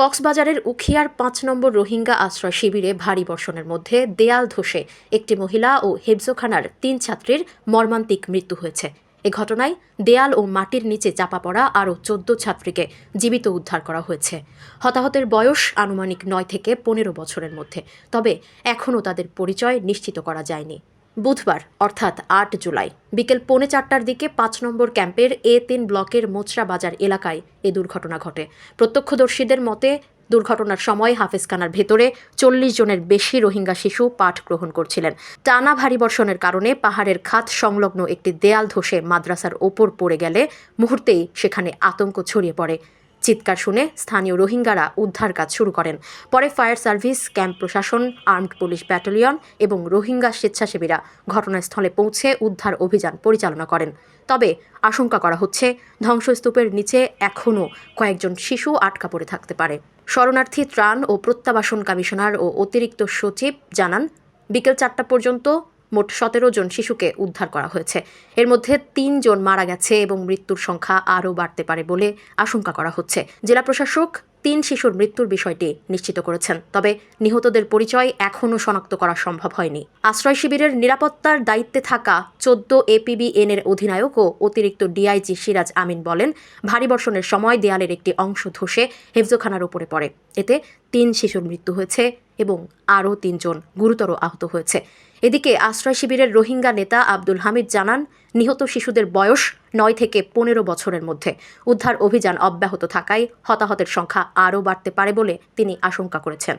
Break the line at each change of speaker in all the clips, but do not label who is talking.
কক্সবাজারের উখিয়ার ৫ নম্বর রোহিঙ্গা আশ্রয় শিবিরে ভারী বর্ষণের মধ্যে দেয়াল ধসে একটি মহিলা ও হেফজোখানার ৩ ছাত্রীর মর্মান্তিক মৃত্যু হয়েছে। এ ঘটনায় দেয়াল ও মাটির নিচে চাপা পড়া আরও ১৪ ছাত্রীকে জীবিত উদ্ধার করা হয়েছে। হতাহতের বয়স আনুমানিক ৯ থেকে ১৫ বছরের মধ্যে, তবে এখনও তাদের পরিচয় নিশ্চিত করা যায়নি। বুধবার অর্থাৎ ৮ জুলাই বিকেল ৪:৩০টার দিকে ৫ নম্বর ক্যাম্পের A3 ব্লকের মোচরা বাজার এলাকায় এ দুর্ঘটনা ঘটে। প্রত্যক্ষদর্শীদের মতে দুর্ঘটনার সময় হাফেজখানার ভেতরে ৪০ জনের বেশি রোহিঙ্গা শিশু পাঠ গ্রহণ করছিলেন। টানা ভারী বর্ষণের কারণে পাহাড়ের খাত সংলগ্ন একটি দেয়াল ধসে মাদ্রাসার ওপর পড়ে গেলে মুহূর্তেই সেখানে আতঙ্ক ছড়িয়ে পড়ে। চিৎকার শুনে স্থানীয় রোহিঙ্গারা উদ্ধার কাজ শুরু করেন। পরে ফায়ার সার্ভিস, ক্যাম্প প্রশাসন, আর্মড পুলিশ ব্যাটালিয়ন এবং রোহিঙ্গা স্বেচ্ছাসেবীরা ঘটনাস্থলে পৌঁছে উদ্ধার অভিযান পরিচালনা করেন। তবে আশঙ্কা করা হচ্ছে ধ্বংসস্তূপের নিচে এখনও কয়েকজন শিশু আটকা পড়ে থাকতে পারে। শরণার্থী ত্রাণ ও প্রত্যাবাসন কমিশনার ও অতিরিক্ত সচিব জানান, বিকেল ৪টা পর্যন্ত মোট ১৭ জন শিশুকে উদ্ধার করা হয়েছে। এর মধ্যে ৩ জন মারা গেছে এবং মৃত্যুর সংখ্যা আরও বাড়তে পারে বলে আশঙ্কা করা হচ্ছে। জেলা প্রশাসক ৩ শিশুর মৃত্যুর বিষয়টি নিশ্চিত করেছেন, তবে নিহতদের পরিচয় এখনও শনাক্ত করা সম্ভব হয়নি। আশ্রয় শিবিরের নিরাপত্তার দায়িত্বে থাকা ১৪ APBN এর অধিনায়ক ও অতিরিক্ত ডিআইজি সিরাজ আমিন বলেন, ভারী বর্ষণের সময় দেয়ালের একটি অংশ ধসে হেফজোখানার উপরে পড়ে। এতে ৩ শিশুর মৃত্যু হয়েছে এবং আরও ৩ জন গুরুতর আহত হয়েছে। এদিকে আশ্রয় শিবিরের রোহিঙ্গা নেতা আব্দুল হামিদ জানান, নিহত শিশুদের বয়স ৯ থেকে ১৫ বছরের মধ্যে। উদ্ধার অভিযান অব্যাহত থাকায় হতাহতের সংখ্যা আরও বাড়তে পারে বলে তিনি আশঙ্কা করেছেন।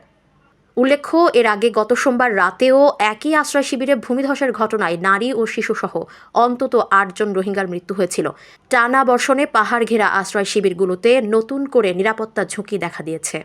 উল্লেখ্য, এর আগে গত সোমবার রাতেও একই আশ্রয় শিবিরে ভূমিধসের ঘটনায় নারী ও শিশুসহ অন্তত ৮ জন রোহিঙ্গার মৃত্যু হয়েছিল। টানা বর্ষণে পাহাড় ঘেরা আশ্রয় শিবিরগুলোতে নতুন করে নিরাপত্তা ঝুঁকি দেখা দিয়েছে।